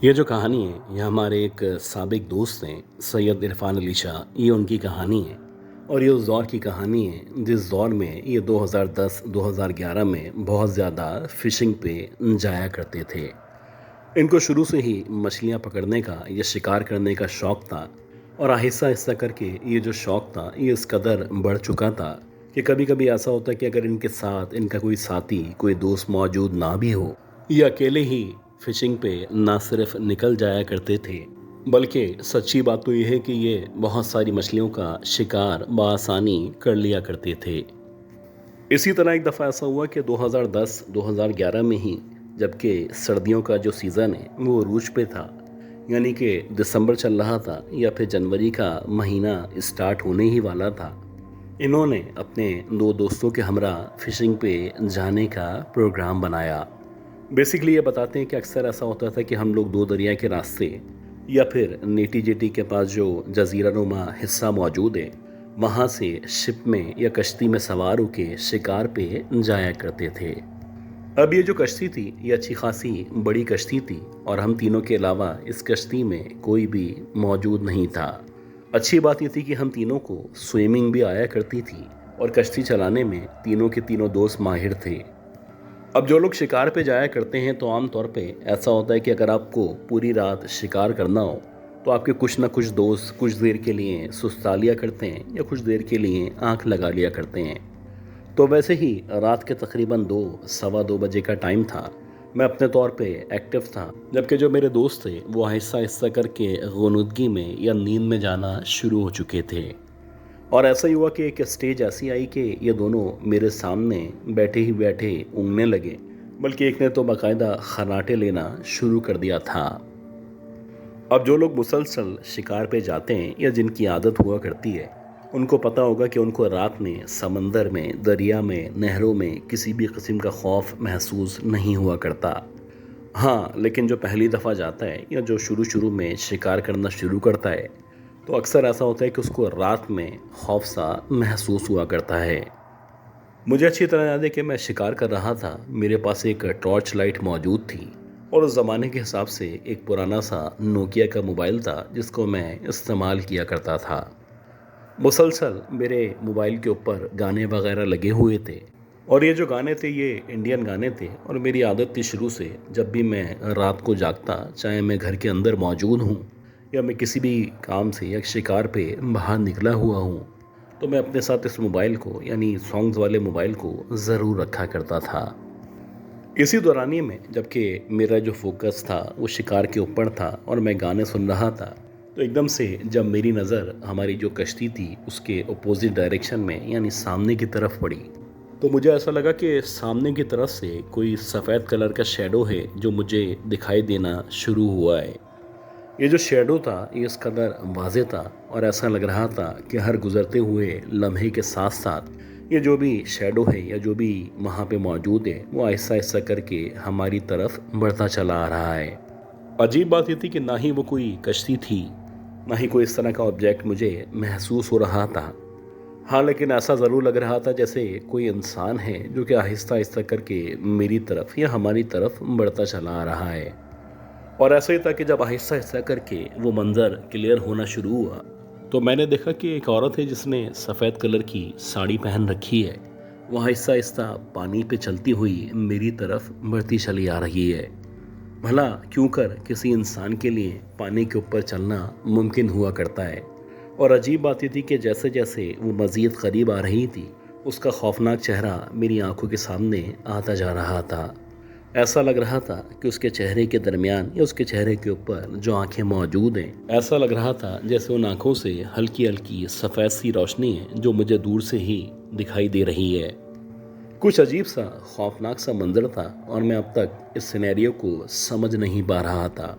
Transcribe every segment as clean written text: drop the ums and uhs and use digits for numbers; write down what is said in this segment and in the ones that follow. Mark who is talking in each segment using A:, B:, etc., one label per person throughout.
A: ये जो कहानी है ये हमारे एक साबिक दोस्त हैं सैयद इरफान अली शाह। ये उनकी कहानी है और ये उस दौर की कहानी है जिस दौर में ये 2010-2011 में बहुत ज़्यादा फ़िशिंग पे जाया करते थे। इनको शुरू से ही मछलियाँ पकड़ने का या शिकार करने का शौक़ था और आहिस्ता आहिस्ता करके ये जो शौक़ था ये इस कदर बढ़ चुका था कि कभी कभी ऐसा होता है कि अगर इनके साथ इनका कोई साथी कोई दोस्त मौजूद ना भी हो, ये अकेले ही फिशिंग पे ना सिर्फ निकल जाया करते थे बल्कि सच्ची बात तो ये है कि ये बहुत सारी मछलियों का शिकार बआसानी कर लिया करते थे। इसी तरह एक दफ़ा ऐसा हुआ कि 2010-2011 में ही, जबकि सर्दियों का जो सीज़न है वो अरूज पे था, यानी कि दिसंबर चल रहा था या फिर जनवरी का महीना स्टार्ट होने ही वाला था, इन्होंने अपने दो दोस्तों के हमरा फिशिंग पे जाने का प्रोग्राम बनाया। बेसिकली ये बताते हैं कि अक्सर ऐसा होता था कि हम लोग दो दरिया के रास्ते या फिर नेटी जेटी के पास जो जजीरा नुमा हिस्सा मौजूद है वहाँ से शिप में या कश्ती में सवार होके शिकार पे जाया करते थे। अब ये जो कश्ती थी ये अच्छी खासी बड़ी कश्ती थी और हम तीनों के अलावा इस कश्ती में कोई भी मौजूद नहीं था। अच्छी बात ये थी कि हम तीनों को स्विमिंग भी आया करती थी और कश्ती चलाने में तीनों के तीनों दोस्त माहिर थे। अब जो लोग शिकार पे जाया करते हैं तो आम तौर पे ऐसा होता है कि अगर आपको पूरी रात शिकार करना हो तो आपके कुछ ना कुछ दोस्त कुछ देर के लिए सुस्ता लिया करते हैं या कुछ देर के लिए आंख लगा लिया करते हैं। तो वैसे ही रात के तकरीबन 2 सवा 2 बजे का टाइम था। मैं अपने तौर पे एक्टिव था, जबकि जो मेरे दोस्त थे वो आहिस्ता आहिस्ता करके गुनूदगी में या नींद में जाना शुरू हो चुके थे। और ऐसा ही हुआ कि एक स्टेज ऐसी आई कि ये दोनों मेरे सामने बैठे ही बैठे ऊँगने लगे, बल्कि एक ने तो बाकायदा खर्राटे लेना शुरू कर दिया था। अब जो लोग मुसलसल शिकार पे जाते हैं या जिनकी आदत हुआ करती है उनको पता होगा कि उनको रात में समंदर में, दरिया में, नहरों में किसी भी किस्म का खौफ महसूस नहीं हुआ करता। हाँ, लेकिन जो पहली दफ़ा जाता है या जो शुरू शुरू में शिकार करना शुरू करता है तो अक्सर ऐसा होता है कि उसको रात में खौफ सा महसूस हुआ करता है। मुझे अच्छी तरह याद है कि मैं शिकार कर रहा था। मेरे पास एक टॉर्च लाइट मौजूद थी और उस ज़माने के हिसाब से एक पुराना सा नोकिया का मोबाइल था जिसको मैं इस्तेमाल किया करता था। मुसलसल मेरे मोबाइल के ऊपर गाने वगैरह लगे हुए थे और ये जो गाने थे ये इंडियन गाने थे और मेरी आदत थी शुरू से, जब भी मैं रात को जागता, चाहे मैं घर के अंदर मौजूद हूँ या मैं किसी भी काम से या शिकार पे बाहर निकला हुआ हूँ, तो मैं अपने साथ इस मोबाइल को यानी सॉन्ग्स वाले मोबाइल को ज़रूर रखा करता था। इसी दौरानिए में जबकि मेरा जो फोकस था वो शिकार के ऊपर था और मैं गाने सुन रहा था, तो एकदम से जब मेरी नज़र हमारी जो कश्ती थी उसके अपोजिट डायरेक्शन में यानी सामने की तरफ पड़ी, तो मुझे ऐसा लगा कि सामने की तरफ से कोई सफ़ेद कलर का शेडो है जो मुझे दिखाई देना शुरू हुआ है। ये जो शेडो था ये इस कदर वाज़े था और ऐसा लग रहा था कि हर गुज़रते हुए लम्हे के साथ साथ ये जो भी शेडो है या जो भी वहाँ पे मौजूद है वो आहिस्ता आहिस्ता करके हमारी तरफ बढ़ता चला आ रहा है। अजीब बात ये थी कि ना ही वो कोई कश्ती थी, ना ही कोई इस तरह का ऑब्जेक्ट मुझे महसूस हो रहा था। हाँ, लेकिन ऐसा ज़रूर लग रहा था जैसे कोई इंसान है जो कि आहिस्ता आहिस्ता करके मेरी तरफ या हमारी तरफ बढ़ता चला आ रहा है। और ऐसा ही था कि जब आहिस्ता आहिस्ता करके वो मंज़र क्लियर होना शुरू हुआ तो मैंने देखा कि एक औरत है जिसने सफ़ेद कलर की साड़ी पहन रखी है, वो आहिस्ता आहिस्ता पानी पे चलती हुई मेरी तरफ बढ़ती चली आ रही है। भला क्यों कर किसी इंसान के लिए पानी के ऊपर चलना मुमकिन हुआ करता है। और अजीब बात ये थी कि जैसे जैसे वो मज़ीद करीब आ रही थी उसका खौफनाक चेहरा मेरी आंखों के सामने आता जा रहा था। ऐसा लग रहा था कि उसके चेहरे के दरमियान या उसके चेहरे के ऊपर जो आंखें मौजूद हैं, ऐसा लग रहा था जैसे उन आंखों से हल्की हल्की सफ़ेद सी रोशनी है जो मुझे दूर से ही दिखाई दे रही है। कुछ अजीब सा खौफनाक सा मंजर था और मैं अब तक इस सिनेरियो को समझ नहीं पा रहा था।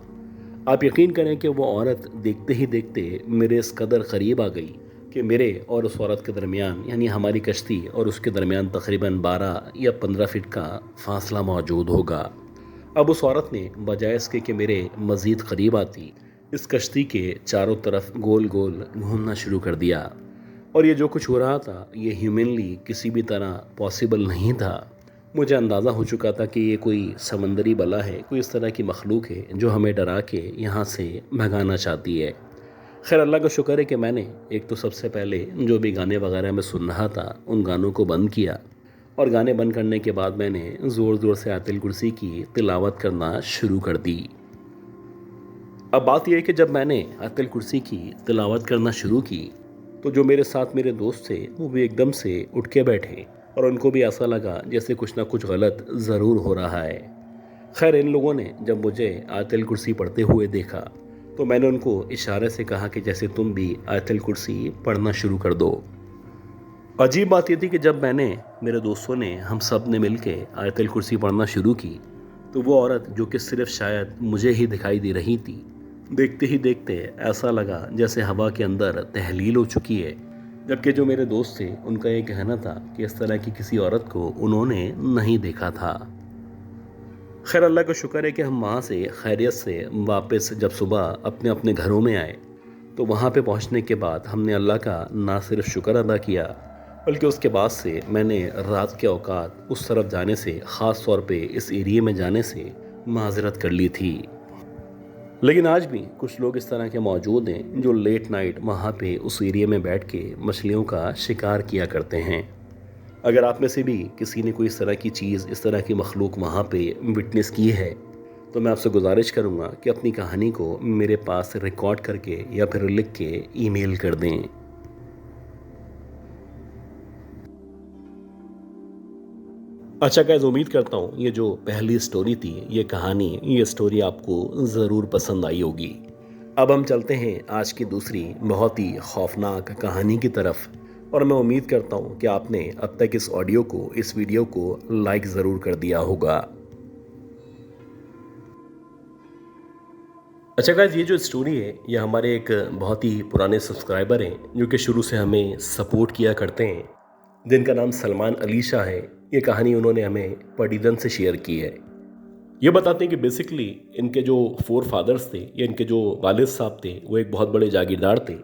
A: आप यकीन करें कि वो औरत देखते ही देखते मेरे इस कदर करीब आ गई कि मेरे और उस औरत के दरमियान यानी हमारी कश्ती और उसके दरमियान तकरीबन 12 या 15 फीट का फासला मौजूद होगा। अब उस औरत ने बजाय इसके कि मेरे मज़ीद करीब आती, इस कश्ती के चारों तरफ गोल गोल घूमना शुरू कर दिया। और ये जो कुछ हो रहा था ये ह्यूमनली किसी भी तरह पॉसिबल नहीं था। मुझे अंदाज़ा हो चुका था कि ये कोई समंदरी बला है, कोई इस तरह की मखलूक है जो हमें डरा के यहाँ से भगाना चाहती है। खैर अल्लाह का शुक्र है कि मैंने एक तो सबसे पहले जो भी गाने वगैरह मैं सुन रहा था उन गानों को बंद किया, और गाने बंद करने के बाद मैंने ज़ोर ज़ोर से आयतुल कुर्सी की तिलावत करना शुरू कर दी। अब बात यह है कि जब मैंने आयतुल कुर्सी की तिलावत करना शुरू की तो जो मेरे साथ मेरे दोस्त थे वो भी एकदम से उठ के बैठे, और उनको भी ऐसा लगा जैसे कुछ ना कुछ गलत ज़रूर हो रहा है। खैर इन लोगों ने जब मुझे आयतुल कुर्सी पढ़ते हुए देखा तो मैंने उनको इशारे से कहा कि जैसे तुम भी आयतुल कुर्सी पढ़ना शुरू कर दो। अजीब बात यह थी कि जब मैंने, मेरे दोस्तों ने, हम सब ने मिल के आयतुल कुर्सी पढ़ना शुरू की तो वो औरत जो कि सिर्फ शायद मुझे ही दिखाई दे रही थी, देखते ही देखते ऐसा लगा जैसे हवा के अंदर तहलील हो चुकी है। जबकि जो मेरे दोस्त थे उनका ये कहना था कि इस तरह की किसी औरत को उन्होंने नहीं देखा था। खैर अल्लाह का शुक्र है कि हम वहाँ से खैरियत से वापस जब सुबह अपने अपने घरों में आए तो वहाँ पे पहुँचने के बाद हमने अल्लाह का ना सिर्फ शुक्र अदा किया बल्कि उसके बाद से मैंने रात के औकात उस तरफ जाने से, ख़ास तौर पे इस एरिए में जाने से माजरत कर ली थी। लेकिन आज भी कुछ लोग इस तरह के मौजूद हैं जो लेट नाइट वहाँ पे उस एरिया में बैठ के मछलियों का शिकार किया करते हैं। अगर आप में से भी किसी ने कोई इस तरह की चीज़, इस तरह की मखलूक वहाँ पे विटनेस की है तो मैं आपसे गुजारिश करूँगा कि अपनी कहानी को मेरे पास रिकॉर्ड करके या फिर लिख के ईमेल कर दें। अच्छा गाइस, उम्मीद करता हूँ ये जो पहली स्टोरी थी, ये कहानी, ये स्टोरी आपको ज़रूर पसंद आई होगी। अब हम चलते हैं आज की दूसरी बहुत ही खौफनाक कहानी की तरफ, और मैं उम्मीद करता हूँ कि आपने अब तक इस ऑडियो को, इस वीडियो को लाइक ज़रूर कर दिया होगा। अच्छा गाइस, ये जो स्टोरी है ये हमारे एक बहुत ही पुराने सब्सक्राइबर हैं जो कि शुरू से हमें सपोर्ट किया करते हैं, जिनका नाम सलमान अली शाह है। ये कहानी उन्होंने हमें पडीदन से शेयर की है। ये बताते हैं कि बेसिकली इनके जो फोर फादर्स थे या इनके जो वालिद साहब थे वो एक बहुत बड़े जागीरदार थे।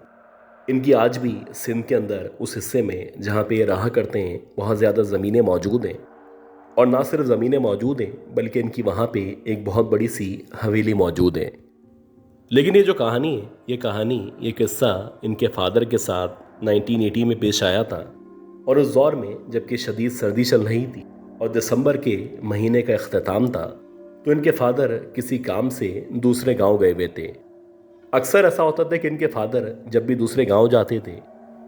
A: इनकी आज भी सिंध के अंदर उस हिस्से में जहाँ पे ये रहा करते हैं बहुत ज़्यादा ज़मीनें मौजूद हैं, और ना सिर्फ ज़मीनें मौजूद हैं बल्कि इनकी वहाँ पे एक बहुत बड़ी सी हवेली मौजूद है। लेकिन ये जो कहानी है, ये कहानी, ये किस्सा इनके फादर के साथ 1980 में पेश आया था, और उस दौर में जबकि शदीद सर्दी चल रही थी और दिसंबर के महीने का अख्ताम था, तो इनके फादर किसी काम से दूसरे गांव गए हुए थे। अक्सर ऐसा होता था कि इनके फादर जब भी दूसरे गांव जाते थे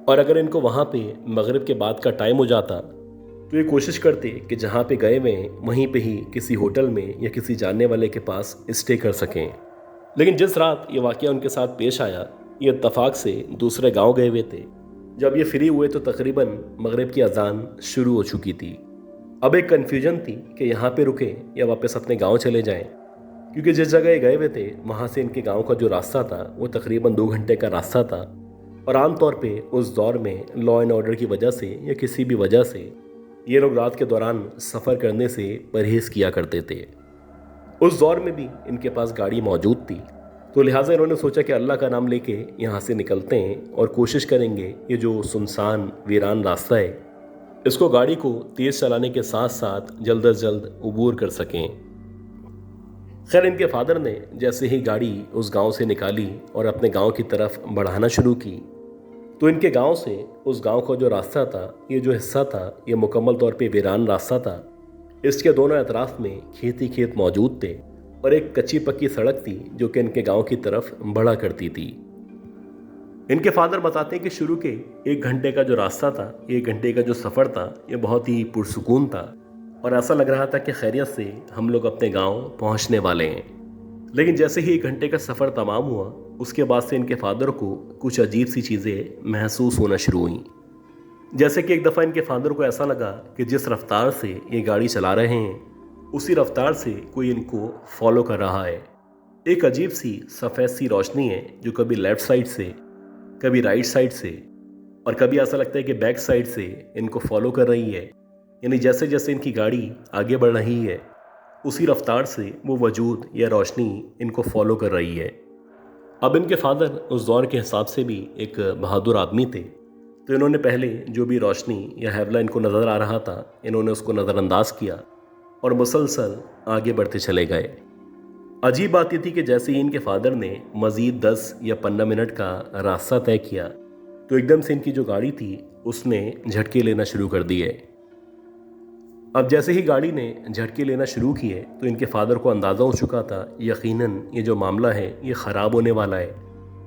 A: और अगर इनको वहाँ पे मगरिब के बाद का टाइम हो जाता तो ये कोशिश करते कि जहाँ पे गए हुए हैं वहीं पे ही किसी होटल में या किसी जानने वाले के पास स्टे कर सकें। लेकिन जिस रात ये वाक़या उनके साथ पेश आया, ये इत्तफाक से दूसरे गांव गए हुए थे। जब ये फ्री हुए तो तकरीबन मगरिब की अजान शुरू हो चुकी थी। अब एक कन्फ्यूजन थी कि यहाँ पे रुकें या वापस अपने गांव चले जाएं, क्योंकि जिस जगह ये गए हुए थे वहाँ से इनके गांव का जो रास्ता था वो तकरीबन 2 घंटे का रास्ता था, और आमतौर पे उस दौर में लॉ एंड ऑर्डर की वजह से या किसी भी वजह से ये लोग रात के दौरान सफ़र करने से परहेज़ किया करते थे। उस दौर में भी इनके पास गाड़ी मौजूद थी, तो लिहाजा इन्होंने सोचा कि अल्लाह का नाम लेके यहाँ से निकलते हैं और कोशिश करेंगे ये जो सुनसान वीरान रास्ता है इसको गाड़ी को तेज़ चलाने के साथ साथ जल्द अज जल्द अबूर कर सकें। खैर इनके फादर ने जैसे ही गाड़ी उस गांव से निकाली और अपने गांव की तरफ बढ़ाना शुरू की तो इनके गांव से उस गांव का जो रास्ता था, ये जो हिस्सा था, ये मुकम्मल तौर पे वीरान रास्ता था। इसके दोनों अतराफ में खेत ही खेत मौजूद थे और एक कच्ची पक्की सड़क थी जो कि इनके गांव की तरफ बढ़ा करती थी। इनके फादर बताते हैं कि शुरू के 1 घंटे का जो रास्ता था, 1 घंटे का जो सफ़र था, ये बहुत ही पुरसुकून था और ऐसा लग रहा था कि खैरियत से हम लोग अपने गांव पहुंचने वाले हैं। लेकिन जैसे ही 1 घंटे का सफ़र तमाम हुआ उसके बाद से इनके फादर को कुछ अजीब सी चीज़ें महसूस होना शुरू हुई। जैसे कि एक दफ़ा इनके फादर को ऐसा लगा कि जिस रफ्तार से ये गाड़ी चला रहे हैं उसी रफ्तार से कोई इनको फॉलो कर रहा है। एक अजीब सी सफ़ेद सी रोशनी है जो कभी लेफ़्ट साइड से, कभी राइट साइड से और कभी ऐसा लगता है कि बैक साइड से इनको फॉलो कर रही है। यानी जैसे जैसे इनकी गाड़ी आगे बढ़ रही है उसी रफ्तार से वो वजूद या रोशनी इनको फॉलो कर रही है। अब इनके फादर उस दौर के हिसाब से भी एक बहादुर आदमी थे, तो इन्होंने पहले जो भी रोशनी या हैवला इनको नज़र आ रहा था इन्होंने उसको नज़रअंदाज किया और मुसलसल आगे बढ़ते चले गए। अजीब बात ये थी कि जैसे ही इनके फादर ने मज़ीद 10 या 15 मिनट का रास्ता तय किया तो एकदम से इनकी जो गाड़ी थी उसने झटके लेना शुरू कर दिए। अब जैसे ही गाड़ी ने झटके लेना शुरू किए तो इनके फादर को अंदाज़ा हो चुका था यकीनन ये जो मामला है ये ख़राब होने वाला है,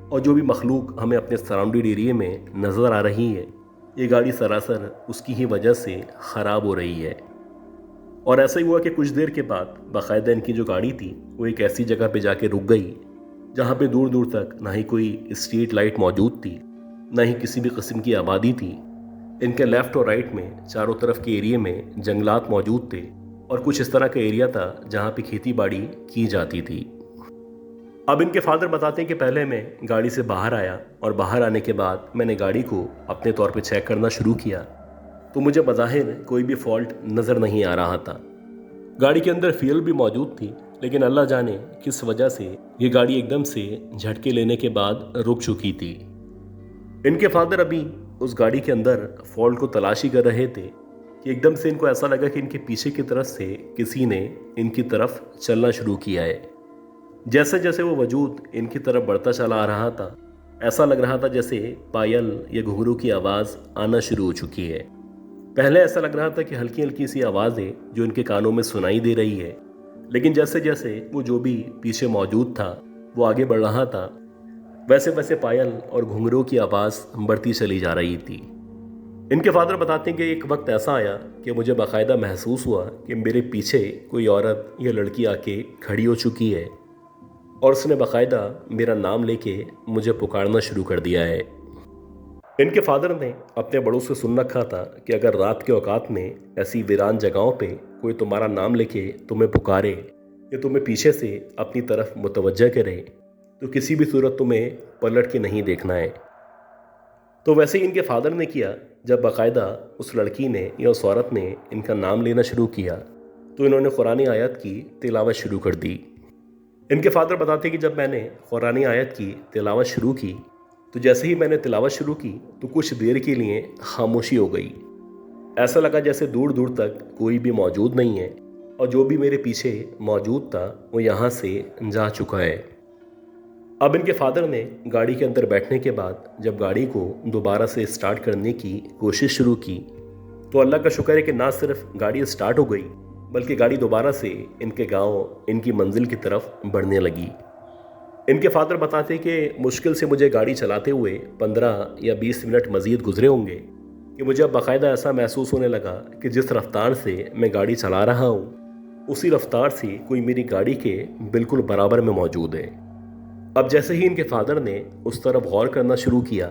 A: और जो भी मखलूक हमें अपने सराउंडेड एरिए में नज़र आ रही है ये गाड़ी सरासर उसकी ही वजह से ख़राब हो रही है। और ऐसा ही हुआ कि कुछ देर के बाद बाकायदा इनकी जो गाड़ी थी वो एक ऐसी जगह पे जाके रुक गई जहाँ पे दूर दूर तक ना ही कोई स्ट्रीट लाइट मौजूद थी, ना ही किसी भी किस्म की आबादी थी। इनके लेफ़्ट और राइट में चारों तरफ के एरिए में जंगलात मौजूद थे और कुछ इस तरह का एरिया था जहाँ पे खेती बाड़ी की जाती थी। अब इनके फादर बताते हैं कि पहले मैं गाड़ी से बाहर आया और बाहर आने के बाद मैंने गाड़ी को अपने तौर पे चेक करना शुरू किया तो मुझे बज़ाहिर कोई भी फॉल्ट नज़र नहीं आ रहा था। गाड़ी के अंदर फ्यूल भी मौजूद थी, लेकिन अल्लाह जाने किस वजह से ये गाड़ी एकदम से झटके लेने के बाद रुक चुकी थी। इनके फादर अभी उस गाड़ी के अंदर फॉल्ट को तलाशी कर रहे थे कि एकदम से इनको ऐसा लगा कि इनके पीछे की तरफ से किसी ने इनकी तरफ चलना शुरू किया है। जैसे जैसे वो वजूद इनकी तरफ बढ़ता चला आ रहा था ऐसा लग रहा था जैसे पायल या घुंघरू की आवाज़ आना शुरू हो चुकी है। पहले ऐसा लग रहा था कि हल्की हल्की सी आवाज़ है जो इनके कानों में सुनाई दे रही है, लेकिन जैसे जैसे वो जो भी पीछे मौजूद था वो आगे बढ़ रहा था वैसे वैसे पायल और घुंघरू की आवाज़ बढ़ती चली जा रही थी। इनके फादर बताते हैं कि एक वक्त ऐसा आया कि मुझे बाकायदा महसूस हुआ कि मेरे पीछे कोई औरत या लड़की आके खड़ी हो चुकी है और उसने बाकायदा मेरा नाम लेके मुझे पुकारना शुरू कर दिया है। इनके फादर ने अपने बड़ों से सुन रखा था कि अगर रात के औकात में ऐसी वीरान जगहों पे कोई तुम्हारा नाम लेके तुम्हें पुकारे या तुम्हें पीछे से अपनी तरफ मुतवज्जा करे तो किसी भी सूरत तुम्हें पलट के नहीं देखना है। तो वैसे ही इनके फादर ने किया। जब बाकायदा उस लड़की ने या उस औरत ने इनका नाम लेना शुरू किया तो इन्होंने कुरानी आयत की तिलावत शुरू कर दी। इनके फादर बताते कि जब मैंने कुरानी आयत की तिलावत शुरू की तो जैसे ही मैंने तिलावत शुरू की तो कुछ देर के लिए खामोशी हो गई। ऐसा लगा जैसे दूर दूर तक कोई भी मौजूद नहीं है और जो भी मेरे पीछे मौजूद था वो यहाँ से जा चुका है। अब इनके फादर ने गाड़ी के अंदर बैठने के बाद जब गाड़ी को दोबारा से स्टार्ट करने की कोशिश शुरू की तो अल्लाह का शुक्र है कि ना सिर्फ गाड़ी स्टार्ट हो गई बल्कि गाड़ी दोबारा से इनके गांव, इनकी मंजिल की तरफ बढ़ने लगी। इनके फादर बताते कि मुश्किल से मुझे गाड़ी चलाते हुए 15 या 20 मिनट मज़ीद गुजरे होंगे कि मुझे अब बाकायदा ऐसा महसूस होने लगा कि जिस रफ्तार से मैं गाड़ी चला रहा हूँ उसी रफ्तार से कोई मेरी गाड़ी के बिल्कुल बराबर में मौजूद है। अब जैसे ही इनके फादर ने उस तरफ गौर करना शुरू किया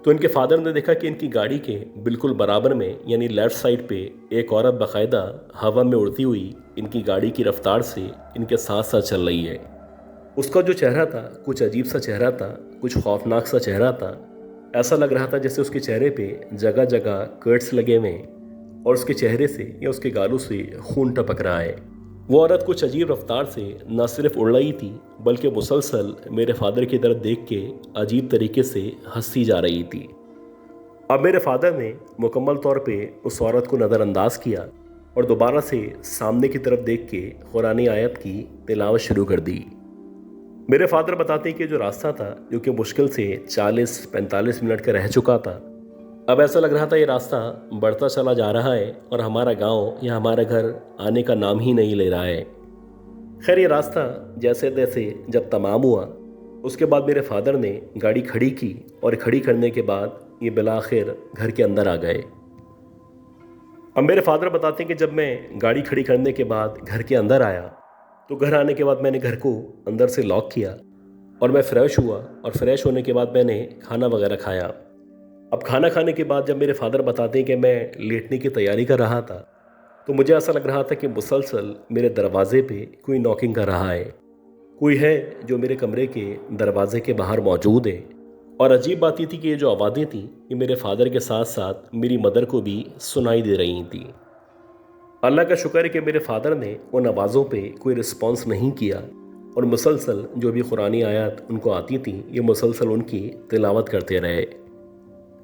A: तो इनके फादर ने देखा कि इनकी गाड़ी के बिल्कुल बराबर में यानी लेफ़्ट साइड पे एक औरत बाकायदा हवा में उड़ती हुई इनकी गाड़ी की रफ्तार से इनके साथ साथ चल रही है। उसका जो चेहरा था कुछ अजीब सा चेहरा था, कुछ खौफनाक सा चेहरा था। ऐसा लग रहा था जैसे उसके चेहरे पे जगह जगह कर्ट्स लगे हुए हैं और उसके चेहरे से या उसके गालों से खून टपक रहा है। वो औरत कुछ अजीब रफ्तार से न सिर्फ उड़ रही थी बल्कि मुसलसल मेरे फादर की तरफ देख के अजीब तरीके से हंसती जा रही थी। अब मेरे फादर ने मुकम्मल तौर पे उस औरत को नज़रअंदाज किया और दोबारा से सामने की तरफ देख के कुरानी आयत की तिलावत शुरू कर दी। मेरे फादर बताते हैं कि जो रास्ता था जो कि मुश्किल से 40-45 मिनट का रह चुका था, अब ऐसा लग रहा था ये रास्ता बढ़ता चला जा रहा है और हमारा गांव या हमारा घर आने का नाम ही नहीं ले रहा है। खैर ये रास्ता जैसे तैसे जब तमाम हुआ उसके बाद मेरे फादर ने गाड़ी खड़ी की और खड़ी करने के बाद ये बिलाखिर घर के अंदर आ गए। अब मेरे फादर बताते हैं कि जब मैं गाड़ी खड़ी करने के बाद घर के अंदर आया तो घर आने के बाद मैंने घर को अंदर से लॉक किया और मैं फ़्रेश हुआ और फ्रेश होने के बाद मैंने खाना वगैरह खाया। अब खाना खाने के बाद जब मेरे फादर बताते हैं कि मैं लेटने की तैयारी कर रहा था तो मुझे ऐसा लग रहा था कि मुसलसल मेरे दरवाज़े पे कोई नॉकिंग कर रहा है, कोई है जो मेरे कमरे के दरवाजे के बाहर मौजूद है। और अजीब बात ये थी कि ये जो आवाज़ें थीं ये मेरे फादर के साथ साथ मेरी मदर को भी सुनाई दे रही थी। अल्लाह का शुक्र है कि मेरे फादर ने उन आवाज़ों पे कोई रिस्पॉन्स नहीं किया और मुसलसल जो भी कुरानी आयत उनको आती थी ये मुसलसल उनकी तिलावत करते रहे।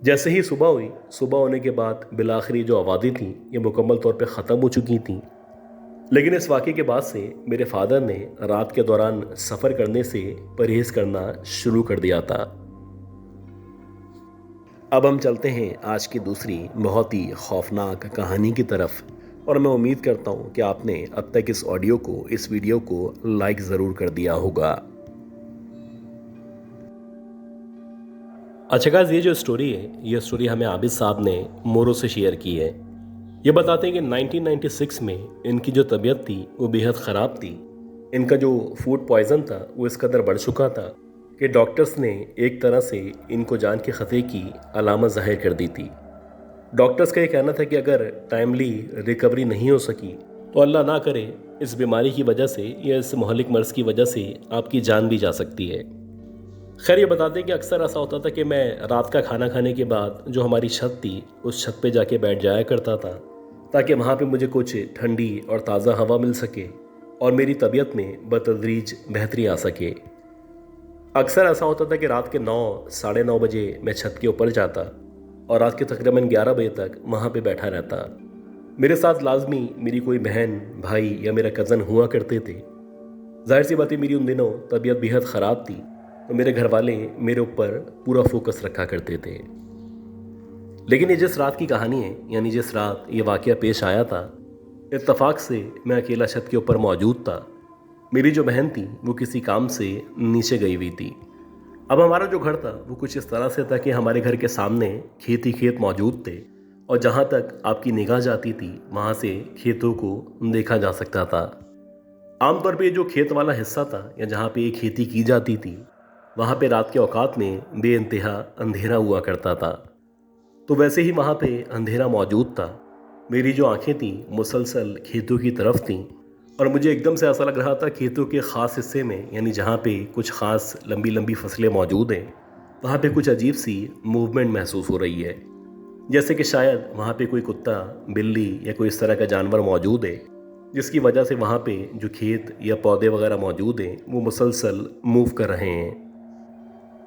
A: जैसे ही सुबह हुई, सुबह होने के बाद बिलाखिरी जो आवाज़ें थीं ये मुकम्मल तौर पे ख़त्म हो चुकी थीं लेकिन इस वाक़ये के बाद से मेरे फादर ने रात के दौरान सफ़र करने से परहेज़ करना शुरू कर दिया था। अब हम चलते हैं आज की दूसरी बहुत ही खौफनाक कहानी की तरफ, और मैं उम्मीद करता हूँ कि आपने अब तक इस वीडियो को लाइक ज़रूर कर दिया होगा। अच्छा गाइस, ये जो स्टोरी है, ये स्टोरी हमें आबिद साहब ने मोरो से शेयर की है। ये बताते हैं कि 1996 में इनकी जो तबीयत थी वो बेहद ख़राब थी। इनका जो फूड पॉइज़न था वो इस कदर बढ़ चुका था कि डॉक्टर्स ने एक तरह से इनको जान के ख़तरे की अलामत ज़ाहिर कर दी थी। डॉक्टर्स का ये कहना था कि अगर टाइमली रिकवरी नहीं हो सकी तो अल्लाह ना करे इस बीमारी की वजह से या इस मोहलिक मर्ज़ की वजह से आपकी जान भी जा सकती है। खैर, ये बताते हैं कि अक्सर ऐसा होता था कि मैं रात का खाना खाने के बाद जो हमारी छत थी उस छत पे जाके बैठ जाया करता था, ताकि वहाँ पे मुझे कुछ ठंडी और ताज़ा हवा मिल सके और मेरी तबीयत में बतदरीज बेहतरी आ सके। अक्सर ऐसा होता था कि रात के 9 साढ़े 9 बजे मैं छत के ऊपर जाता और रात के तकरीबन 11 बजे तक वहाँ पे बैठा रहता। मेरे साथ लाजमी मेरी कोई बहन, भाई या मेरा कज़न हुआ करते थे। जाहिर सी बात है, मेरी उन दिनों तबीयत बेहद ख़राब थी, तो मेरे घर वाले मेरे ऊपर पूरा फोकस रखा करते थे। लेकिन ये जिस रात की कहानी है, यानी जिस रात ये वाक़या पेश आया था, इत्तफाक से मैं अकेला छत के ऊपर मौजूद था। मेरी जो बहन थी वो किसी काम से नीचे गई हुई थी। अब हमारा जो घर था वो कुछ इस तरह से था कि हमारे घर के सामने खेत ही खेत मौजूद थे, और जहाँ तक आपकी निगाह जाती थी वहाँ से खेतों को देखा जा सकता था। आमतौर पे जो खेत वाला हिस्सा था या जहाँ पे ये खेती की जाती थी, वहाँ पे रात के औकात में बेइंतहा अंधेरा हुआ करता था। तो वैसे ही वहाँ पे अंधेरा मौजूद था। मेरी जो आंखें थीं मुसलसल खेतों की तरफ थीं, और मुझे एकदम से ऐसा लग रहा था खेतों के ख़ास हिस्से में, यानी जहाँ पे कुछ ख़ास लंबी लंबी फसलें मौजूद हैं, वहाँ पे कुछ अजीब सी मूवमेंट महसूस हो रही है। जैसे कि शायद वहाँ पे कोई कुत्ता, बिल्ली या कोई इस तरह का जानवर मौजूद है, जिसकी वजह से वहाँ पे जो खेत या पौधे वगैरह मौजूद हैं वो मुसलसल मूव कर रहे हैं।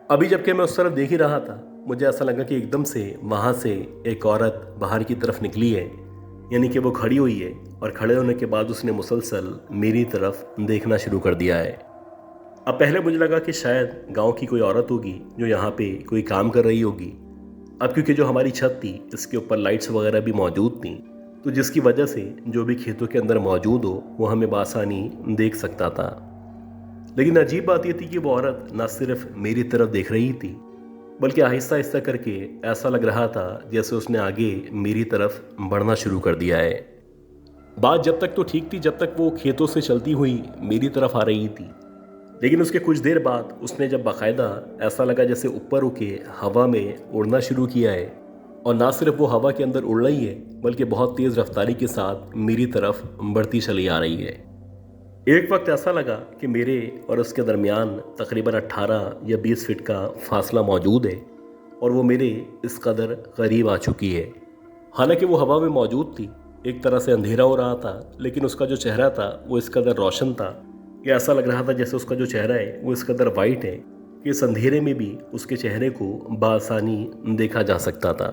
A: अभी जबकि मैं उस तरफ देख ही रहा था, मुझे ऐसा लगा कि एकदम से वहाँ से एक औरत बाहर की तरफ निकली है, यानी कि वो खड़ी हुई है, और खड़े होने के बाद उसने मुसलसल मेरी तरफ देखना शुरू कर दिया है। अब पहले मुझे लगा कि शायद गांव की कोई औरत होगी जो यहाँ पे कोई काम कर रही होगी। अब क्योंकि जो हमारी छत थी इसके ऊपर लाइट्स वगैरह भी मौजूद थी, तो जिसकी वजह से जो भी खेतों के अंदर मौजूद हो वो हमें बासानी देख सकता था। लेकिन अजीब बात यह थी कि वो औरत न सिर्फ मेरी तरफ देख रही थी, बल्कि आहिस्ता आहिस्ता करके ऐसा लग रहा था जैसे उसने आगे मेरी तरफ बढ़ना शुरू कर दिया है। बात जब तक तो ठीक थी जब तक वो खेतों से चलती हुई मेरी तरफ आ रही थी, लेकिन उसके कुछ देर बाद उसने जब बाकायदा ऐसा लगा जैसे ऊपर होके हवा में उड़ना शुरू किया है, और ना सिर्फ वो हवा के अंदर उड़ रही है बल्कि बहुत तेज़ रफ्तारी के साथ मेरी तरफ बढ़ती चली आ रही है। एक वक्त ऐसा लगा कि मेरे और उसके दरमियान तकरीबन 18 या 20 फीट का फासला मौजूद है, और वो मेरे इस कदर करीब आ चुकी है। हालांकि वो हवा में मौजूद थी, एक तरह से अंधेरा हो रहा था, लेकिन उसका जो चेहरा था वो इस कदर रोशन था कि ऐसा लग रहा था जैसे उसका जो चेहरा है वो इस कदर वाइट है कि इस अंधेरे में भी उसके चेहरे को बआसानी देखा जा सकता था।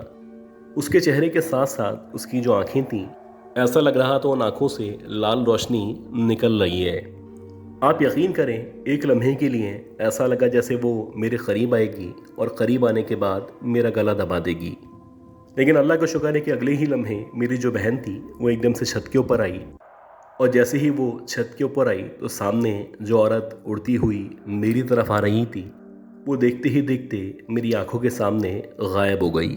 A: उसके चेहरे के साथ साथ उसकी जो आंखें थीं, ऐसा लग रहा था उन आंखों से लाल रोशनी निकल रही है। आप यकीन करें, एक लम्हे के लिए ऐसा लगा जैसे वो मेरे करीब आएगी और करीब आने के बाद मेरा गला दबा देगी। लेकिन अल्लाह का शुक्र है कि अगले ही लम्हे मेरी जो बहन थी वो एकदम से छत के ऊपर आई, और जैसे ही वो छत के ऊपर आई तो सामने जो औरत उड़ती हुई मेरी तरफ आ रही थी वो देखते ही देखते मेरी आंखों के सामने गायब हो गई।